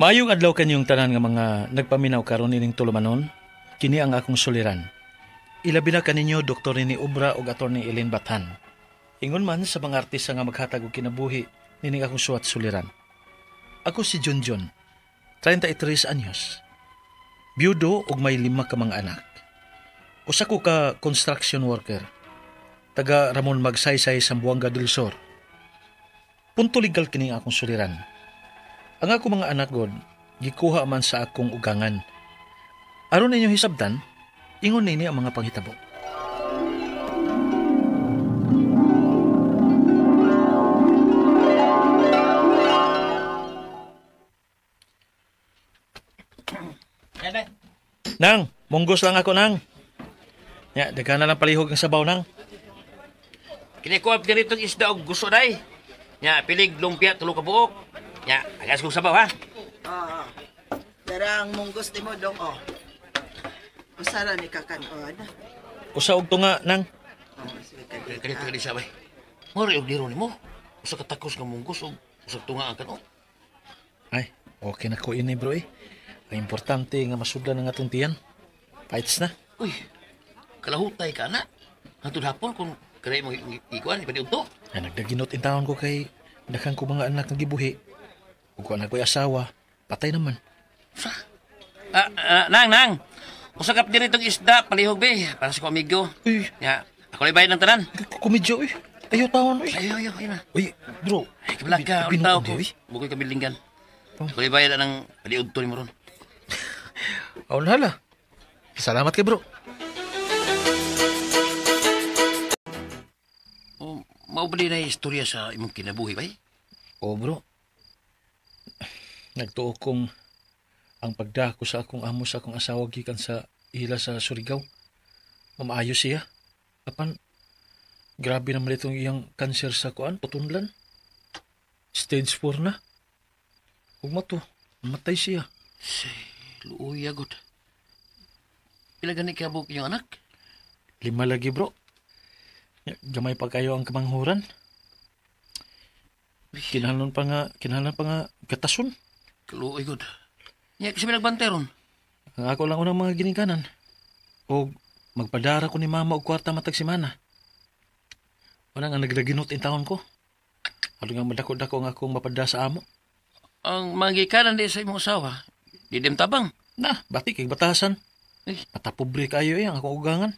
Mayong adlaw kanyong tanan nga mga nagpaminaw karon ining tulumanon, kini ang akong suliran. Ilabi na kaninyo Dr. ni Ubra ug Attorney Ellen Batan. Ingon man sa mga artista nga maghatag og kinabuhi nining akong suwat suliran. Ako si Junjun, 33 anyos. Byudo ug may 5 ka mga anak. Usa ko ka construction worker. Taga Ramon Magsaysay, Zamboanga del Sur. Punto legal kini akong suliran. Ang ako mga anak god, gikuha man sa akong ugangan. Aron ninyo hisabtan, ingon nini ang mga panghitabo. Nang, munggos lang ako nang. Ya, daghan na lang palihog ang sabaw nang. Kinikuha ganitong isda og gusto day. Nya pilig lumpia tulo ka buok. Nya agas kong sabaw ha. Oo. Darang munggos di mo dong, oh. Usara ni kakanon. Usa og tunga nang. Oh, sige Kanito di sabay. Mori og diro nimo. Usa ka takos nga munggos og usa tunga ang kanon. Ay, okay na ko ini bro eh. Ang importante nga masudlan ang atong tiyan. Fights na. Uy. Kalahutay ka na. Hantod hapon kung kanay mo ikuan ipadi udto. Ay, nagdaginot in taon ko kay daghang ko mga anak nga gibuhi. Ug anak ko'y asawa, patay naman. Sa? Nang. Usakap din itong isda, palihog be, para sa ko amigo. Uy, Ya, ako lang bayad ng tanan. kumidyo eh. Ayaw tawon eh. Ayaw na. Uy, bro. Ay, kabilag ka, ulit tao ko. eh. Bukoy kabilinggan. Oh. Ako lang bayad ng paliudto ni mo ron. Aw hala. Salamat kay bro. Maubali na istorya sa imong kinabuhi, bay? O bro. Nagtuo kong ang pagdako sa akong amo sa akong asawa gikan sa ila sa Surigao. Mamaayo siya. Apan, grabe naman itong iyang kanser sa kuan, putunlan. Stage 4 na. Ug mato, matay siya. Say, luuy agad. Pila gani kabuk yung anak? 5 lagi bro. Gamay pa kayo ang kamanghuran. Kinahanglan pa nga gatason. Luuy agad. Nya kasi nagbantay ron. Ang ako lang unang mga ginikanan. O magpadara ko ni mama og kwarta matag semana. Wala nga nagdaginot in taon ko. Ano nga madako-dako nga akong mapada sa amo. Ang magikanan di sa imong asawa, di dem tabang. Na, bati kay batasan. Eh. Matapobre kayo ang akong ugangan.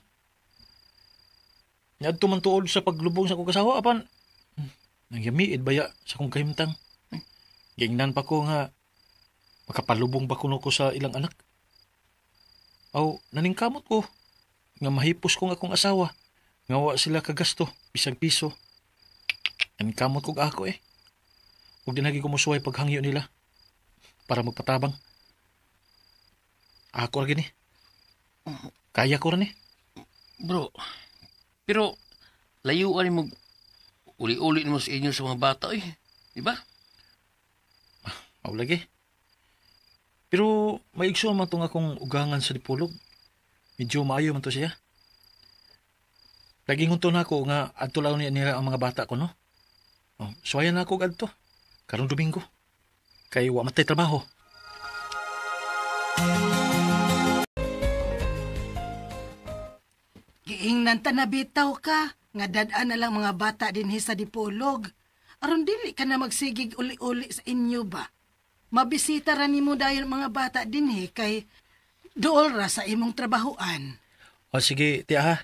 Nyadto man tuod sa paglubong sa akong kasawa apan nangyamiid baya sa akong kahimtang. Gingnan pa ko nga makapalubong ba kuno ko sa ilang anak. Aw, naningkamot ko nga mahipos ko nga akong asawa. Nga wa sila kagasto, bisag piso. Naningkamot ko ako eh. Huwag din lagi ko musuway paghangyo nila para magpatabang. Ako lagi ni. Kaya ko rin eh. Bro, pero layuan mo uli-uli mo sa inyo sa mga bata eh. Di ba? Aw lagi. Pero may igso man itong akong ugangan sa Dipolog. Medyo maayo man to siya. Lagi ngunto na ako nga adto lang niya ang mga bata ko no. Oh, suwayan na ako adto. Karong Domingo. Kay wa matay trabaho. Giingnan ta na bitaw ka. Nga dadaan na lang mga bata din sa Dipolog. Aron dili ka na magsigig uli-uli sa inyo ba? Mabisita ra nimo dahil mga bata din kay dool ra sa imong trabahoan. O sige, tiya ha.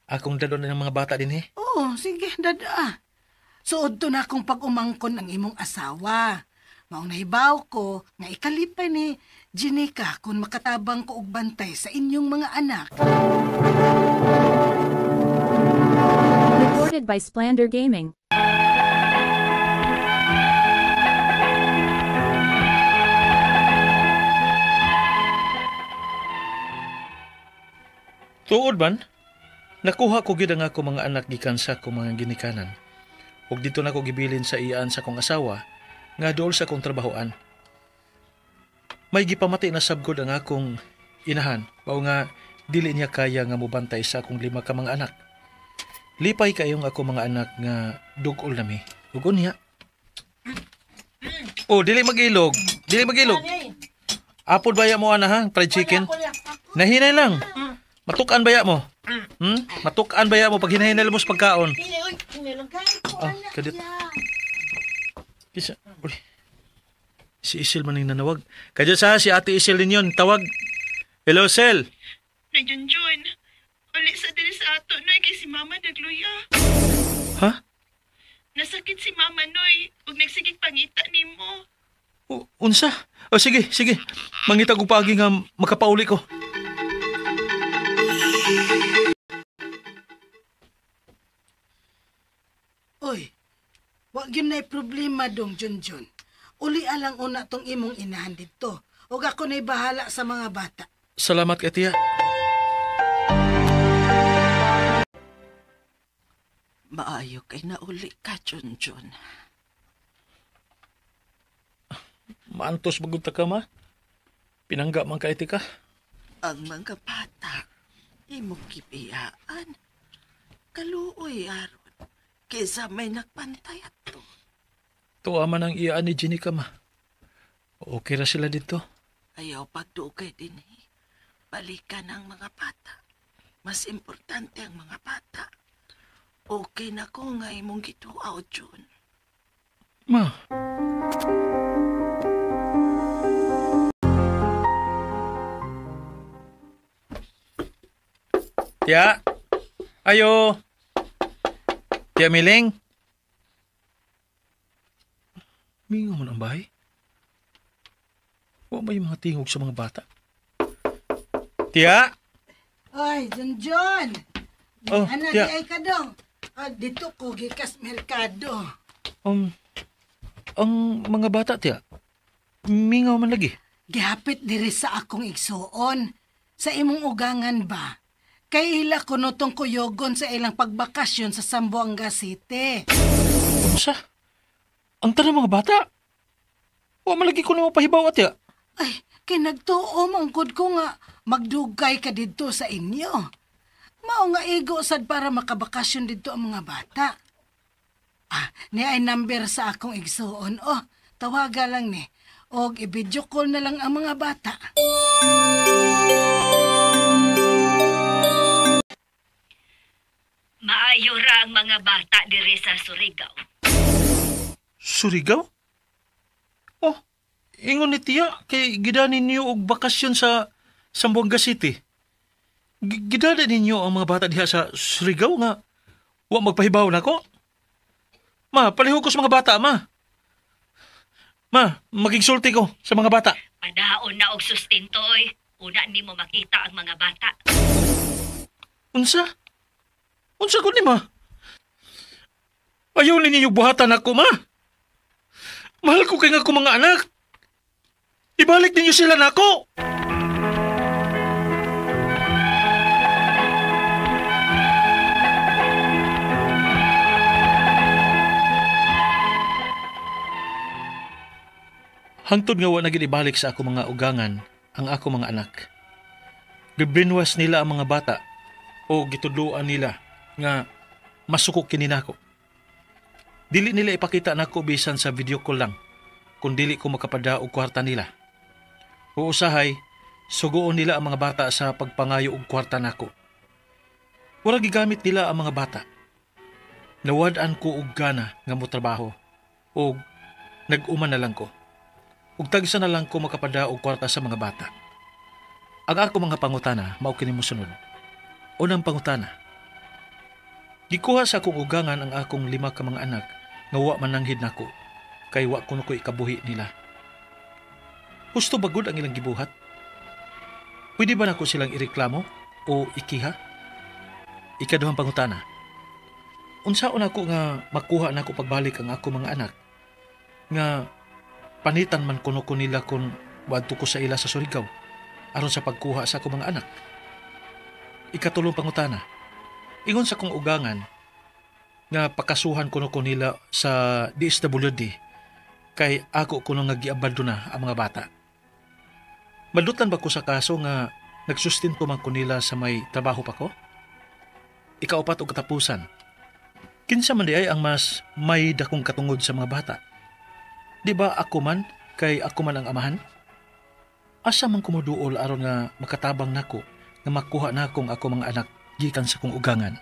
Akong dadon ng mga bata din Oo, sige, dada. Suod to na akong pag-umangkon ng imong asawa. Maong nahibaw ko nga ikalipay ni Jenica kung makatabang ko og bantay sa inyong mga anak. Recorded by Splander Gaming. Tuod man, nakuha ko gid ang ako mga anak gikan sa akong mga ginikanan. Ug dito na ko gibilin sa iyaan sa akong asawa nga dool sa akong trabahoan. May gipamati na sabgod ang akong inahan, mao nga dili niya kaya nga mobantay sa akong 5 ka mga anak. Lipay kayong ako mga anak nga dugol nami. Ug unya. Oh, dili magilog. Dili magilog. Apod baya mo ana ha, fried chicken. Nahinay lang. Matukan baya mo. Matukan baya mo pag hinahinay mo sa pagkaon. Kadit. Kisa, uy. Si Isil man yung nanawag. Kadyo sa si Ate Isil din yun. Tawag. Hello, Sel. Na Junjun, uli sa diri sa ato, Noy, kay si Mama nagluya. Ha? Nasakit si Mama, Noy, ug nagsigig pangita ni mo. Unsa? O sige, sige. Mangita ko pagi nga makapauli ko. Oy, wag yun na'y problema dong, Junjun. Uli alang una tong imong inahan dito. Ug ako na'y bahala sa mga bata. Salamat kay tiya. Maayo kay nauli ka, Junjun. Maantos bagod ta ka, ma. Pinangga man ka iti ka. Ang mga bata, imong kibiyaan. Kaluoy aron, kaysa may nagpantay ato. Tuwa man ang iyaan ni Jenny ka, ma. Okay ra sila dito. Ayaw pagdugay din balikan ang mga bata. Mas importante ang mga bata. Okay na ko nga imong gituaw, Jun. Ma. Tiya. Ayo. Tiya Miling. Mingo mo ng bahay. Huwag ba yung mga tingog sa mga bata? Tiya. Oy, Junjun. Oh, Ana tiya. di ay ka dong. Dito ko gikas merkado. Ang mga bata, tiya. Mingaw man lagi. Gihapit diri sa akong igsuon. Sa imong ugangan ba? Kay ila ko notong kuyogon sa ilang pagbakasyon sa Zamboanga City. Unsa? Ang tanang mga bata? Huwag malagi ko na mapahibaw at ya. Ay, kay nagtuom ang good ko nga magdugay ka dito sa inyo. Mao nga igo sad para makabakasyon dito ang mga bata. Ni ay number sa akong igsuon. Tawaga lang ni. Og i-video call na lang ang mga bata. Maayo ra ang mga bata diri sa Surigao. Surigao? Oh, ingon ni tiya kay gidanin niyo og bakasyon sa Zamboanga City. Gidanin ninyo ang mga bata diha sa Surigao nga wa magpahibaw na ko. Ma, palihog ko sa mga bata, ma. Ma, magigsulti ko sa mga bata. Padaon na og sustento, oy. Una nimo makita ang mga bata. Unsa? Unsa ko ni ma? Ayaw ninyo buhatan ako, ma. Mahal ko kay nga ako mga anak. Ibalik ninyo sila nako. Hangtod nga wa na gid ibalik sa ako mga ugangan ang ako mga anak. Gibrinwas nila ang mga bata o gitudluan nila nga masuko kini nako. Dili nila ipakita nako bisan sa video call lang kung dili ko makapada og kwarta nila. Uusahay, sugoon nila ang mga bata sa pagpangayo og kwarta nako. Wala gigamit nila ang mga bata. Nawad-an ko og gana nga motrabaho og nag-uman na lang ko. Ug tagsa na lang ko makapada og kwarta sa mga bata. Ang ako mga pangutana mao kini mosunod. Unang pangutana. Gikuha sa akong ugangan ang akong 5 ka mga anak nga wa mananghid nako kay wa kuno ko ikabuhi nila. Gusto ba gud ang ilang gibuhat? Pwede ba nako silang ireklamo o ikiha? Ikaduhang pangutana. Unsaon ako nga makuha nako pagbalik ang ako mga anak nga panitan man kuno ko nila kung wadto ko sa ila sa Surigao aron sa pagkuha sa akong mga anak. Ikatulong pangutana. Ingon sa kong ugangan nga pakasuhan kuno ko nila sa DSWD kay ako kuno nga giabando na ang mga bata. Madutan ba ko sa kaso nga nagsustinto man ko nila sa may trabaho pa ko? Ikaupat og katapusan. Kinsa man di ay ang mas may dakong katungod sa mga bata? Di ba ako man, kay ako man ang amahan? Asa man kumuduol aron nga makatabang nako nga makuha na akong ako mga anak gikan sa kong ugangan.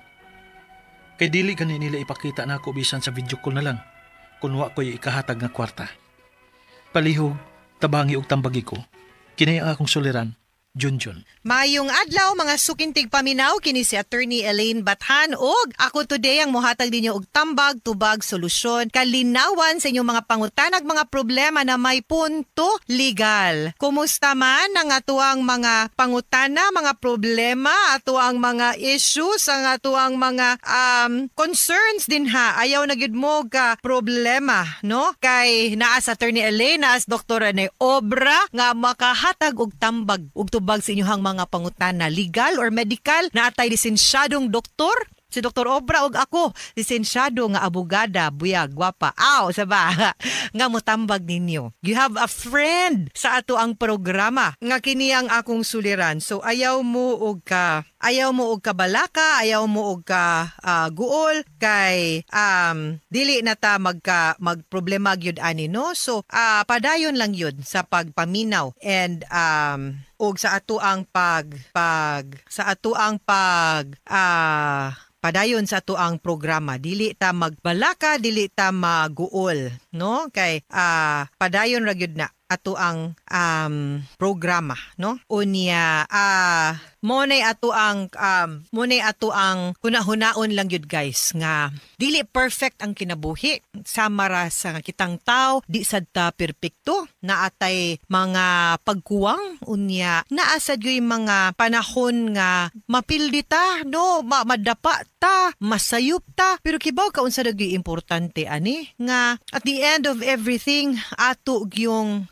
Kay dili gani nila ipakita nako bisan sa video call na lang kung wa ko'y ikahatag nga kwarta. Palihog, tabangi og tambagi ko. Kini ang akong suliran, Junjun. Mayong adlaw mga sukintig paminaw kini si Attorney Elaine Bathan og ako today ang mohatag ninyo og tambag tubag solusyon kalinawan sa inyong mga pangutanag mga problema na may punto legal. Kumusta man ang atuang mga pangutana, mga problema, atuang mga issues, ang atuang mga concerns din ha. Ayaw na gyud mo ka problema, no? Kay naa sa Attorney Elaine, as Dr. Rene Obra nga makahatag og tambag og tubag sa inyong mga pangutana legal or medical na atay lisensyadong doktor. Si Dr. Obra og ako, lisensyado nga abogada, buyag, gwapa. Aw, saba, nga motambag ninyo. You have a friend sa ato ang programa nga kini ang akong suliran. So ayaw mo og kabalaka, ayaw mo og ka guol kay dili na ta magproblema gyud ani no. So padayon lang yun sa pagpaminaw and og sa ato ang padayon sa ato ang programa. Dili ta magbalaka, dili ta maguol, no? Kay padayon ra gyud na ato ang programa, no? Unya monay ato ang hunahunaon lang yun guys nga dili perfect ang kinabuhi samara sa kitang tao di sad ta perpekto naatay mga pagkuwang unya naasad yung mga panahon nga mapildi ta no madapa ta masayop ta pero kibaw ka unsa dagay importante ani nga at the end of everything ato yung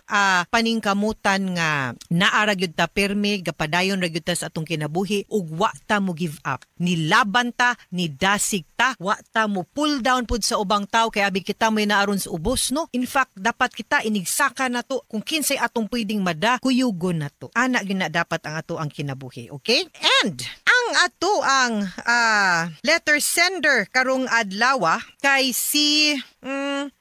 paningkamutan nga naara gyud ta permi gapadayon ra gyud ta sa atong kinabuhi ug wa ta mo give up. Nilaban ta, nidasig ta, wa ta mo pull down pud sa ubang tao kay abi kita may naaron sa ubos no. In fact, dapat kita inigsaka na to kung kinsay atong pwedeng kuyugon na to. Ana gyud na dapat ang ato ang kinabuhi, okay? And ang ato ang letter sender karong adlaw kay si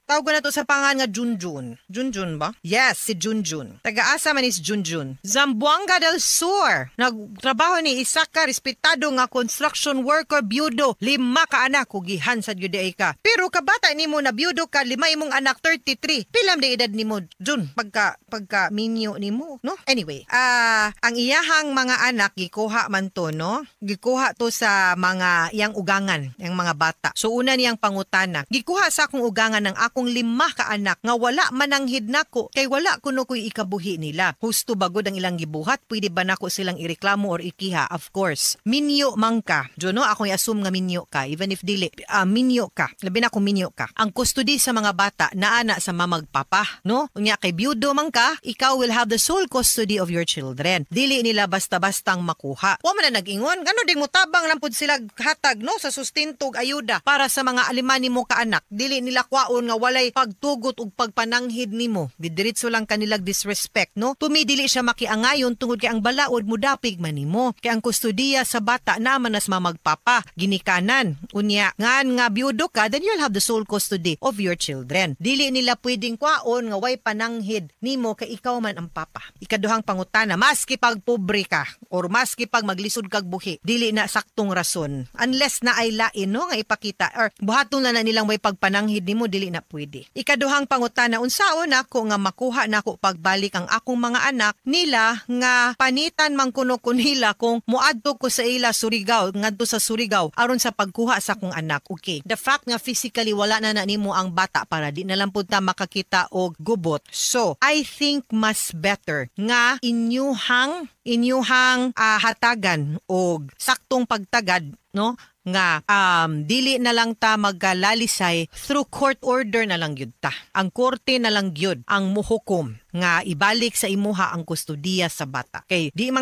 tawag na to sa pangan nga Junjun. Junjun ba? Yes, si Junjun. Taga-asa man is Junjun. Zamboanga del Sur. Nagtrabaho ni isa ka respetado nga construction worker byudo. 5 ka anak kugihan sa gyud ka. Pero kabata nimo na byudo ka 5 imong anak 33. Pilam di edad nimo Jun pagka minyo nimo, no? Anyway, ang iyahang mga anak gikuha man to, no? Gikuha to sa mga iyang ugangan, yang mga bata. So una niyang pangutana. Gikuha sa akong ugangan ng akong 5 ka anak nga wala mananghid nako kay wala kuno ko'y ikabuhi nila. Husto bagod ang ilang gibuhat, pwede ba nako silang ireklamo or ikiha? Of course. Minyo man ka. Jono, ako i-assume nga minyo ka. Even if dili, minyo ka. Labi na kung minyo ka. Ang custody sa mga bata, naana sa mamagpapa, no? Unya kay byudo man ka, ikaw will have the sole custody of your children. Dili nila basta-bastang makuha. Wa man na nag-ingon, gano ding mutabang lang pud sila hatag, no? Sa sustentog ayuda para sa mga aliman nimo ka anak. Dili nila kwaon nga walay pagtugot ug pagpananghid nimo. Didiretso lang kanilang disrespect, no? Tumidili siya makiangayon tungod kay ang balaod mo dapig man nimo. Kay ang kustodiya sa bata naman as mamagpapa, ginikanan. Unya, ngan nga byudo ka, then you'll have the sole custody of your children. Dili nila pwedeng kwaon nga way pananghid nimo kay ikaw man ang papa. Ikaduhang pangutana, maski pag pobre ka or maski pag maglisod kag buhi, dili na saktong rason. Unless na ay lain, no, nga ipakita or buhaton na nilang way pagpananghid nimo, dili na pwede. Ikaduhang pangutana, unsaon ako nga makuha nako pagbalik ang akong mga anak nila nga panitan man kuno nila kung muadto ko sa ila Surigao, ngadto sa Surigao aron sa pagkuha sa akong anak. Okay. The fact nga physically wala na nimo ang bata para di na lang pud ta makakita og gubot. So, I think mas better nga inyuhang hatagan og saktong pagtagad, no? Nga dili na lang ta magalalisay through court order na lang gyud ta. Ang korte na lang gyud ang muhukom nga ibalik sa imuha ang kustodiya sa bata. Kay di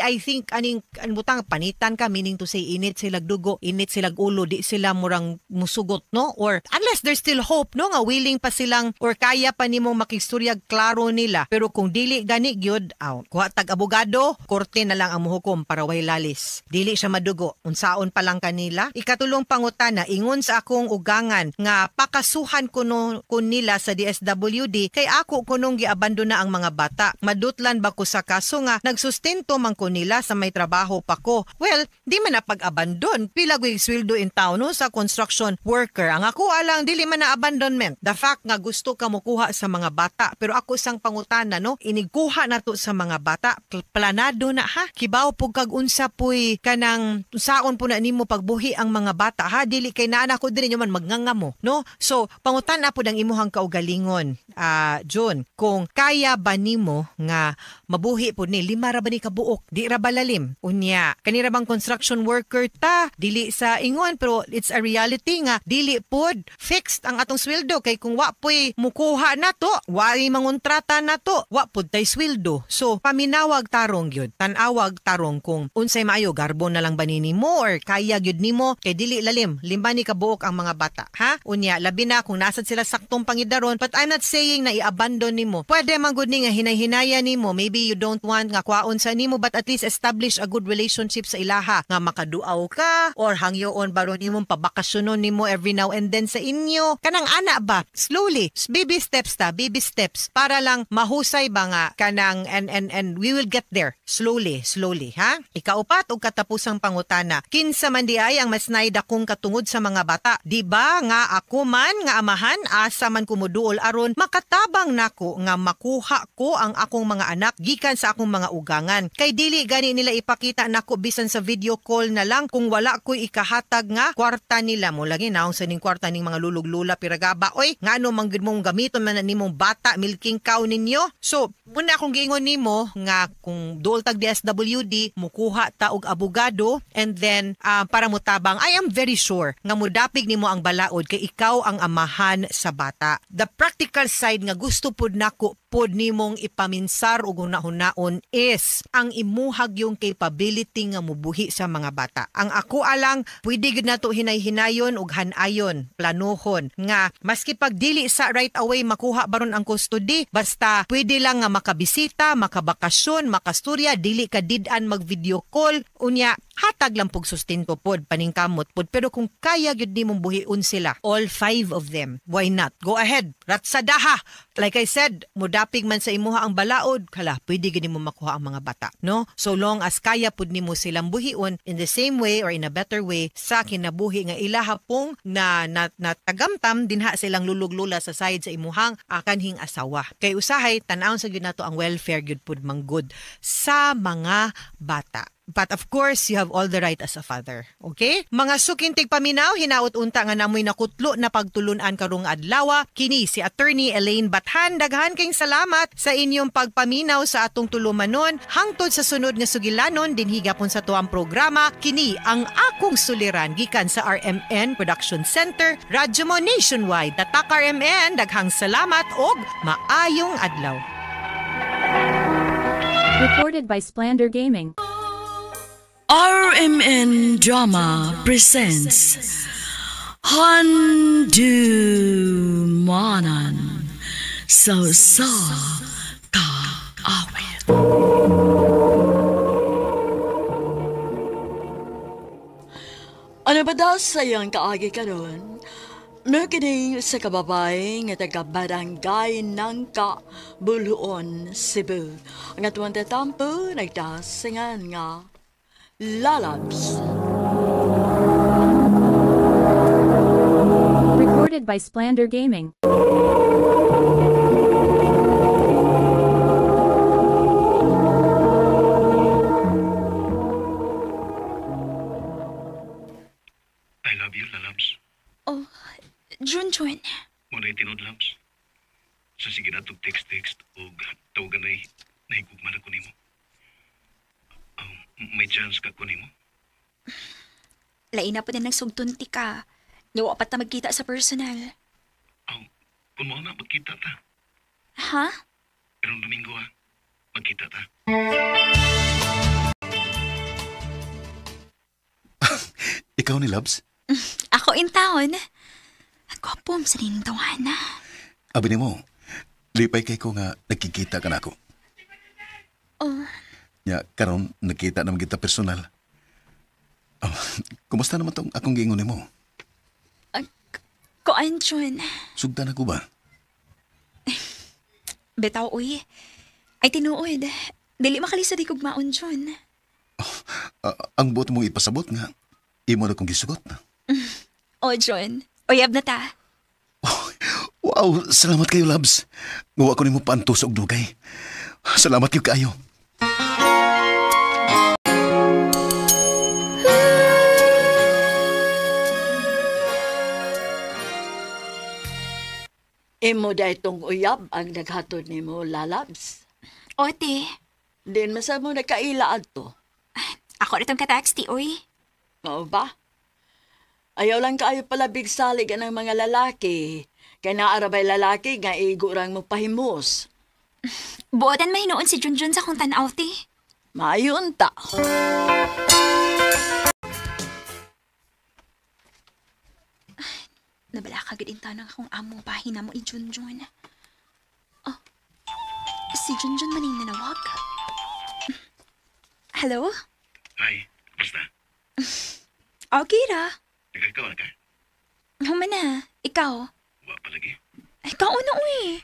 I think aning butang panitan ka, meaning to say init silag dugo, init silag ulo, di sila murang musugot, no? Or unless there's still hope, no, nga willing pa silang or kaya pa nimong makisturyag klaro nila. Pero kung dili gani gyud, kuha tag abogado, korte na lang ang muhukom para way lalis. Dili siya madugo, unsaon pa lang kanila. Ikatulong pangutana, ingon sa akong ugangan nga pakasuhan kuno nila sa DSWD kay ako kunong giabandona ang mga bata. Madutlan ba ko sa kaso nga nagsustento man ko nila sa may trabaho pa ko? Well, di man na pag-abandon. Pila gyud sweldo in town, no, sa construction worker. Ang ako alang dili man na abandonment. The fact nga gusto ka mokuha sa mga bata, pero ako sang pangutana, no, iniguha na to sa mga bata. Planado na ha. Kibaw pug kag unsa puy kanang saon po na nimo pagbuhi ang mga bata ha, dili kay naa ko diri man magngangamo, no? So pangutan na po ang imuhang kaugalingon, John, kung kaya ba nimo nga mabuhi po ni 5 ra ba ni kabuok, di ra balalim unya kanira bang construction worker ta, dili sa ingon pero it's a reality nga dili pod fixed ang atong sweldo kay kung wa poy mukuha na to, wari mangontrata na to, wa pod tay sweldo. So paminawag tarong gyud, tan-awag tarong kung unsay maayo garbo na lang ba nimo or kaya gyud nimo kay dili lalim 5 ni kabuok ang mga bata ha, unya labi na kung nasad sila saktong pangidaron. But I'm not saying na i-abandon nimo, pwede man gud ni nga hinay-hinaya nimo, maybe you don't want nga kwaon sa nimo but at least establish a good relationship sa ilaha nga makaduaw ka or hangyoon baron nimong pabakasyonon nimo every now and then sa inyo kanang ana ba, slowly, baby steps para lang mahusay ba nga kanang and we will get there slowly ha. Ikaupat og katapusang pangutana, kinsa man di ay ang mas naidakong katungod sa mga bata, di ba nga ako man nga amahan asa man kumuduol aron makatabang nako nga makuha ko ang akong mga anak gikan sa akong mga ugangan. Kay dili gani nila ipakita nako bisan sa video call na lang kung wala ko'y ikahatag nga kwarta nila mo lagi naong sa ning kwarta ning mga lulug-lula piragaba oy ngano man gid mong gamiton man nimong bata milking cow ninyo. So muna akong giingon nimo nga kung duol tag DSWD mukuha ta og abogado and then para mutabang, I am very sure nga mudapig nimo ang balaod kay ikaw ang amahan sa bata. The practical side nga gusto pud nako pod nimong ipaminsar ug hunahon is ang imuhag yung capability nga mubuhi sa mga bata. Ang ako alang pwede gid nato hinay-hinayon ug hanayon, planuhon nga maski pag dili sa right away makuha baron ang custody, basta pwede lang nga makabisita, makabakasyon, makasturya, dili ka did-an mag video call unya hatag lang pug sustento pod paningkamot pod. Pero kung kaya gyud nimong buhion sila, all 5 of them, why not? Go ahead, ratsadaha. Like I said, mudapig man sa imuha ang balaod, kala pwede gid nimo makuha ang mga bata, no? So long as kaya pud nimo silang buhion in the same way or in a better way sa kinabuhi nga ilaha pong na tagamtam dinha silang lulug-lula sa side sa imuhang kanhing asawa. Kay usahay tan-awon sa gyud nato ang welfare gyud pud manggod sa mga bata. But of course, you have all the right as a father. Okay? Mga sukintig paminaw, hinaot unta nga namoy nakutlo na pagtulunan karong adlaw. Kini si Attorney Elaine Bathan. Daghan kayong salamat sa inyong pagpaminaw sa atong tulumanon. Hangtod sa sunod nga sugilanon, dinhi gapon sa tuang programa. Kini ang akong suliran gikan sa RMN Production Center, Radyo Mo Nationwide. Tatak RMN, daghang salamat og maayong adlaw. Recorded by Splander Gaming. RMN Drama presents Handumanan Sa Ka-awit. Ano ba daw sayang kaagi ka ron? Nakinig sa kababay nga taga-barangay ng Buluon, Cebu. Ang atuang tatampo nagdasingan nga Lalabs. Recorded by Splander Gaming. I love you, Lalabs. Oh, Junjun. Muna'y tinod, Labs. Sa sige na text o tawagan ay nahigugman ako nimo. May chance ka ko nimo? Lain na po na nagsugtunti ka. Nawa pa ta magkita sa personal. Kung mo na magkita ta. Ha? Pero Domingo magkita ta. Ikaw ni Labs? Ako in town. Gwapom sa nining tawana. Abi mo, lipay kay ko nga nagkikita ka na ako. Oh, Ya, karon nakita naman kita personal. Oh, kumusta naman tong akong giingon mo? kuan, John. Sugdan ako ba? Betaw, uy. Ay tinuod. Dili makalisa di kugmaon, John. Ang buot mong ipasabot nga, imo na kong gisugot. Oh, John. Uyab na ta. Wow, salamat kayo, Labs. Ngawa ko nimo paantos og dugay. Salamat kayo kayo. Imo da itong uyab ang naghatod ni mo, Lalabs. Ote, Din masa mo nakailaan to. ako ritong kataksti, uy. Oo ba? Ayaw lang kaayo pala bigsalig ng mga lalaki. Kaya naarabay lalaki nga igurang mo pahimos. Buotan mahinuon si Junjun sa kong tanaw, te. Maayun ta. Nabala ka gid tanang akong amo bahin na mo i Junjun. Oh, si Junjun maning nanawag. Hello? Hi, basta. Okay ra. Nagkakaw na ka? Human na, ikaw. Wa palagi. Ikaw na, uy.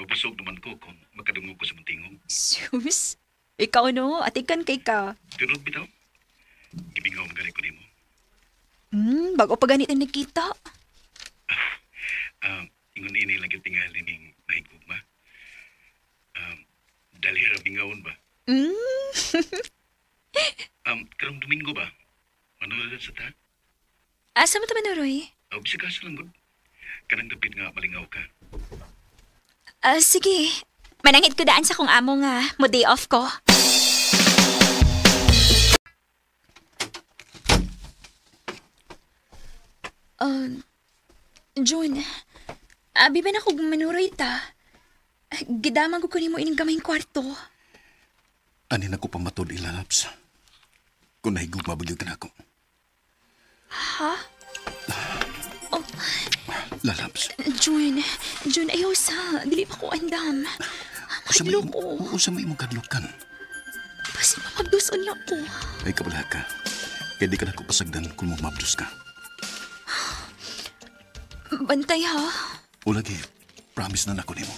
Mapasok naman ko kung makadungog ko sa muntingog. Sus, ikaw no, atikan kay ka. Tunod bitaw? Gibingaw magaling ko nimo. Bago pa ganit ang nakita. Ingon ini lang yung tingali ning mahigugma. Dali rabingawon ba? Karong Domingo ba? Ano na sa ta? Asa mo taman, Roy? Bisa kaso lang gud. Kanang dapit nga malingaw ka. Sige. Manangit ko daan sa kong amo nga mo day off ko. June, abi ba na kong manuroy ta? Gidamang ko kunin mo ining gamayng kwarto. Anin ako pang matod ilalabs. Kung nahigugma bagyo ka na ako. Ha? Oh, Lalabs. June, ayaw sa. Dili pa ko andam. Madlo ko. Usa may imong kadlukan. Basi mamabduson niya ko. Ay kabala ka. Kaya di ka na ko pasagdan kung mamabdos ka. Bantay ha? O lagi, promise na nako nimo.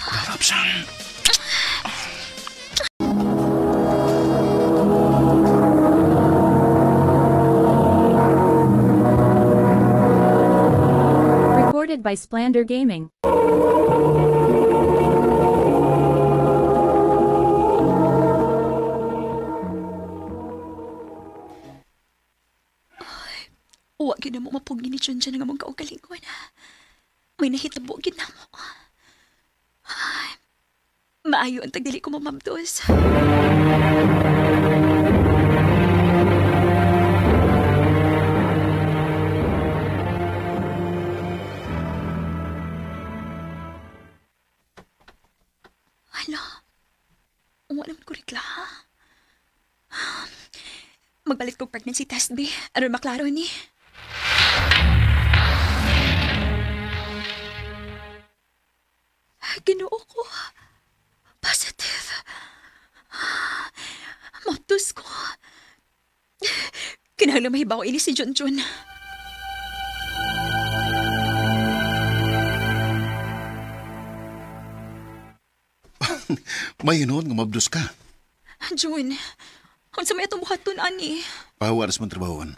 Lalabs. Recorded by Splander Gaming. Huwag yun na mo mapugi ni Junjun nga mong kaugalingon. May nahitabo gid na mo. Maayo ang tagdili ko mamabdos. Hala, wala naman ko regla, ha? Magbalik ko pregnancy test, B. Ano maklaro ni? Ginoo ko. Positive. Matus ko. Kinahanglan mahibaw ini si Junjun. May yun nga mabdos ka. Jun, kung sa may itong buhaton, ani. Pahawaras mong trabahoan.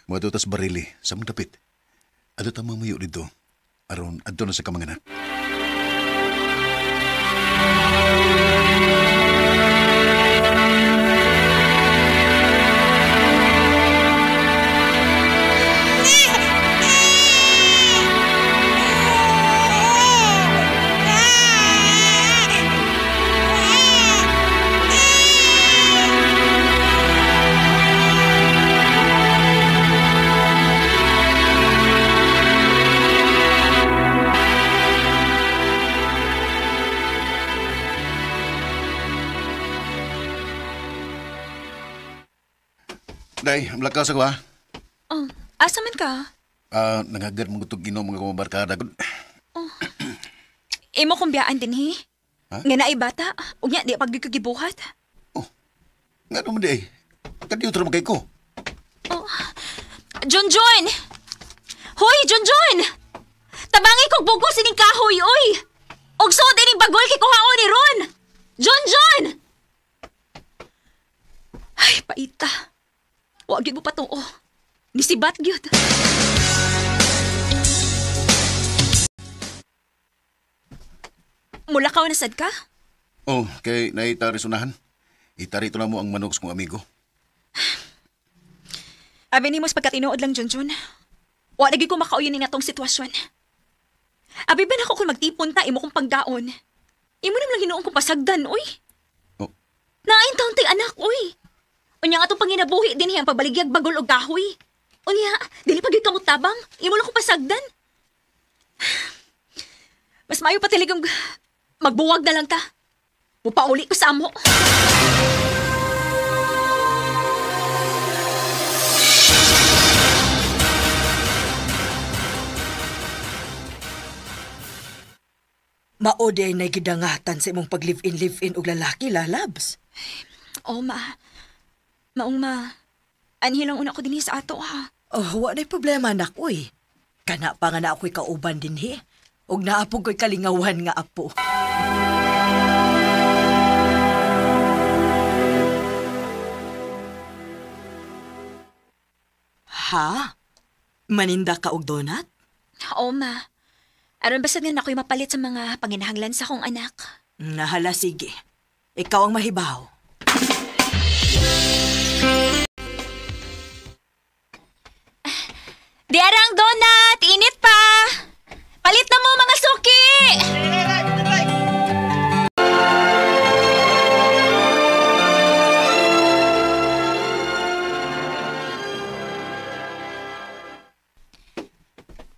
Mga tutas barili sa mong dapit. Ato tamang mayo dito. Aron, adto na sa kamanganak. Day, malakas ako ha. Oh, asa man ka? Nangagad mong gutog inom mga kumabarkada. Imo kong biyaan din, he? Ha? Nga naay bata, ug nya di pagkagibuhat. Nga naman di eh. Kadiyo tara magkay ko. Junjun! Hoy, Junjun! Tabangi kong bugos ining kahoy, oy! Og suot ining bagol kay kuhaon ni Ron! Junjun! Ay, paita. Huwag yun mo patuo. Nisibat yun. Mula ka nasad ka? Oh, kay naitari sunahan. Itari ito na mo ang manok sa kong amigo. Abi ni mo sa pagkatinood lang, Junjun. Wa lagi ko makauyon nga tong sitwasyon. Abi ba na ako kung magtipon ta, imo kong pagdaon. Imo naman lang hinuong kong pasagdan, oy. Oh. Nain taon tay anak, oy. Unya nga itong panginabuhi din hiyang pagbaligyag bagol o gahoy. Unya, dili pa gyud kamot tabang. Imo lang kong pasagdan. Mas maayo pa talagang magbuwag na lang ta. Mupauli ko sa amo. Maode na gidangatan sa imong pag-live-in og lalaki, lalabs. Oo, ma. Maong ma. Anhi lang una ko din sa ato, ha? Oh, wa na'y problema, anak, uy. Kana pa nga na ako'y kauban din, he. Og naapog ko'y kalingawan nga apo. Ha? Maninda ka og donut? Oo, ma. Aron basta nga na ako'y mapalit sa mga panginahanglan sa akong anak. Nahala, sige. Ikaw ang mahibaw. Diara ang donut! Init pa! Palit na mo mga suki!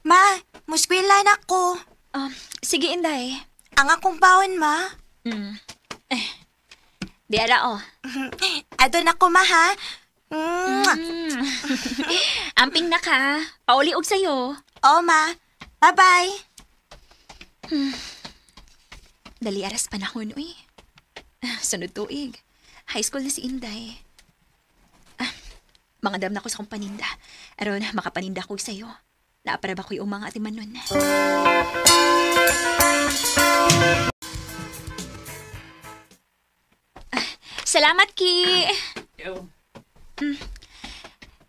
Ma, muskwila na ko. Sige, Inday. Ang akong bawon, ma. Diara, oh. Adto na ko, ma, ha? Amping na ka. Pauli og sa'yo. Oo, ma. Bye-bye. Dali aras panahon, uy. Sunod tuig. High school na si Inday. Mga dam na ko sa kong paninda. Aron, makapaninda ko sa'yo. Naapara ba ko'y umang ati manon? Salamat, Ki.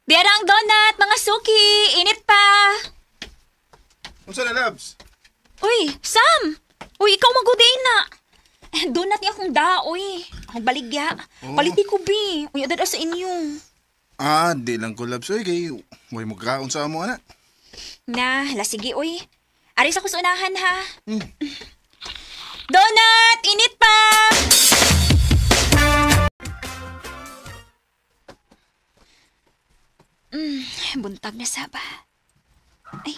Diara ang donut, mga suki. Init pa. Unsa na, Labs? Uy, Sam! Uy, ikaw magudain na. Donut niya akong daoy. Akong baligya. Paliti ko, bi. Uy, adad sa inyo. Di lang ko, Labs. Uy, kay may magkaon sa amo, anak. Na, sige, uy. Aris ako sa unahan, ha? Donut! Init pa! Buntag na saba. Ay,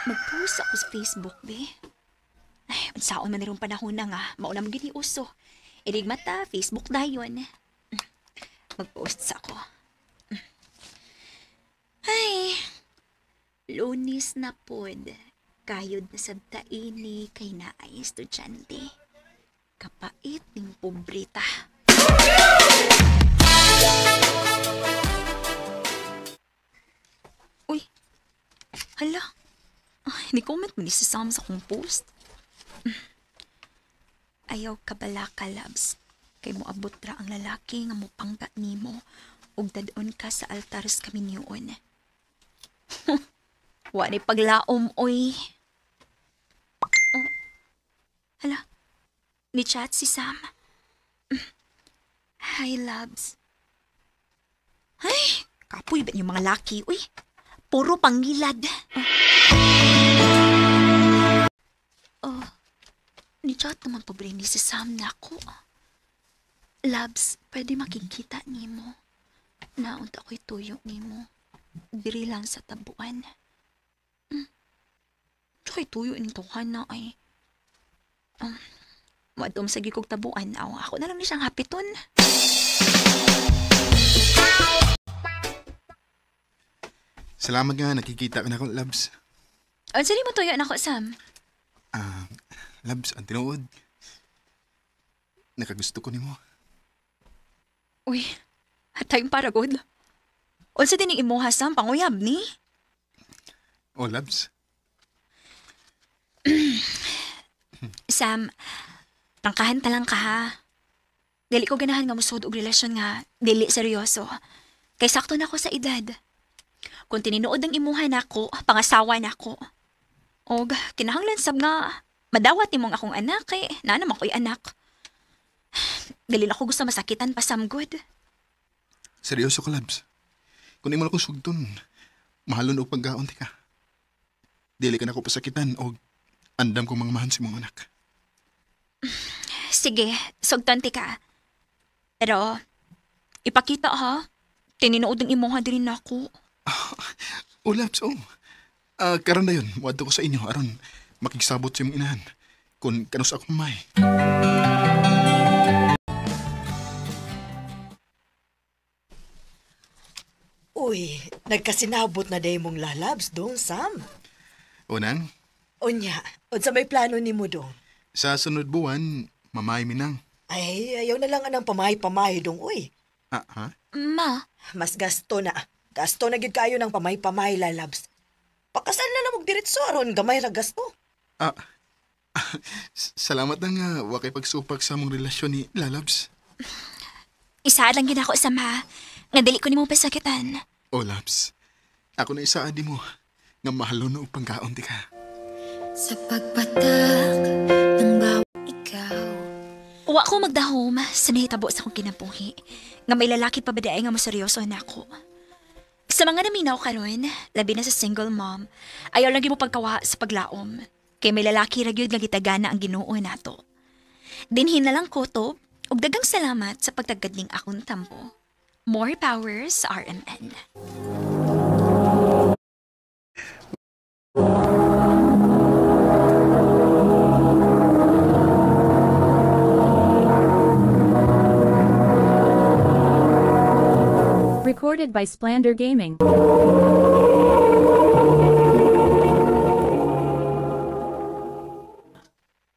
mag-post ako sa Facebook, be. Ay, saan man nirong panahon na nga, mauna mo gini uso. Ilig mata, Facebook dayon. Mag-post sa ako. Ay, Lunis na pod. Kayod na sa taini kay naay estudyante. Kapait ning pobrita. Uy, hala. Ay, ni-comment mo ni si Sam sa kong post. Ayaw ka bala ka, Labs. Kay mo abot ra ang lalaki nga mo pangga nimo ug dadon ka sa altar sa kaminyoon. Wa ni paglaom, oy. Oh. Hala, ni chat si Sam. Hi, Labs. Ay, kapoy ba yung mga laki, uy? Puro pangilad. Oh, ni chat naman pa ni si Sam na ako. Labs, pwede makikita nimo. Naunta ko'y tuyo nimo. Diri lang sa tabuan. Tsaka'y tuyo ining tuhan na ay. Wadom sa gikog tabuan. Ako na lang ni siyang hapiton. Salamat nga, nakikita ka na akong labs. Ang sali mo tuyo na ko, Sam. Labs, ang tinuod. Nakagusto ko ni mo. Uy, hatayong paragod. Unsa din yung imuha, Sam, panguyab ni? Oh, labs. Sam, tangkahan ta lang ka ha. Dili ko ganahan nga musod og relasyon nga dili seryoso. Kay sakto na ako sa edad. Kung tininuod ang imuha nako, pangasawa nako. Og kinahanglan sab nga madawat nimong akong anak kay naa naman ko'y anak. Dili na ko gusto masakitan pa samgod. Seryoso ka, labs. Kung imo na ko sugton, mahalon og paggaon ka. Dili ka na ko pasakitan og andam kong mga mahan si mong anak. Sige, sugtan ti ka. Pero, ipakita ha. Tininuod ang imuha din nako. Oh, labs, oh. Karon na yun, wadto ko sa inyo, aron makigsabot sa imong inahan. Kung kanus ako may. Uy, nagkasinabot na day mong lalabs doon, Sam. Unang, Unya, unsa may plano ni mo doon? sa sunod buwan, mamay minang. Ay, ayaw na lang anang pamay-pamay dong, uy. Ha? Ma. Mas gasto na. Gasto na gid kayo ng pamay-pamay, lalabs. Pakasal na lang diretso aron gamay ra gasto. Salamat na nga, wakay pagsupak sa mong relasyon ni Lalabs. Isa lang gid ako sa ma. Nga dili ko nimo pasakitan. Oh, Labs. Ako na isaadi mo, nga mahalo na upang kaon di ka. Sa pagpatak ng bawat ikaw. Wa ko magdahom sa nahitabo sa akong kinabuhi. Nga may lalaki pa ba daay nga maseryoso na ako. Sa mga naminaw karon, labi na sa single mom, ayaw lang mo pagkawa sa paglaom. Kay may lalaki ra gyud nga gitagana ang Ginoo nato. Dinhin na lang kutob ug daghang salamat sa pagtagadling akong tampo. More powers, RMN. Recorded by Splander Gaming.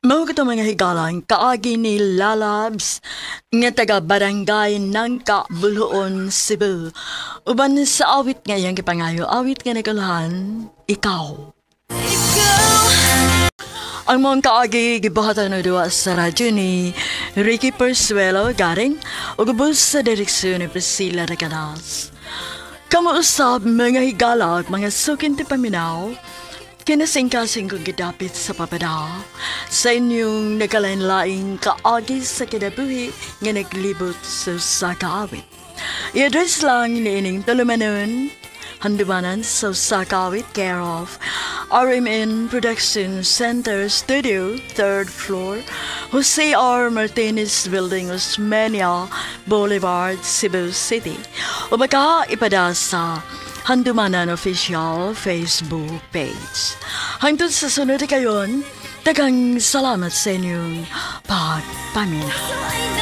Mao kita mga higalang kaagi ni Lalabs nga taga barangay Nangka, Buluon, Cebu. Uban sa awit nga iyang gipangayo, awit nga nagalahan, ikaw. Ang mga kaagi gibahatan na duwa sa radyo ni Ricky Persuelo garing o gubos sa direksyon ni Priscilla Regadas. Kamuusap mga higalag, mga sukin ti paminaw, kinasingkasing kong gidapit sa papada sa inyong nagalain-laing kaagi sa kinabuhi nga naglibot sa kaawit. I-address lang ni ining tulumanon, handumanan sa Sakawit care of RMN Production Center Studio, 3rd floor, Jose R. Martinez Building, Osmeña Boulevard, Cebu City. O baka ipada sa Handumanan Official Facebook page. Hangtod sa sunod kayon, daghang salamat sa inyong pagpaminaw.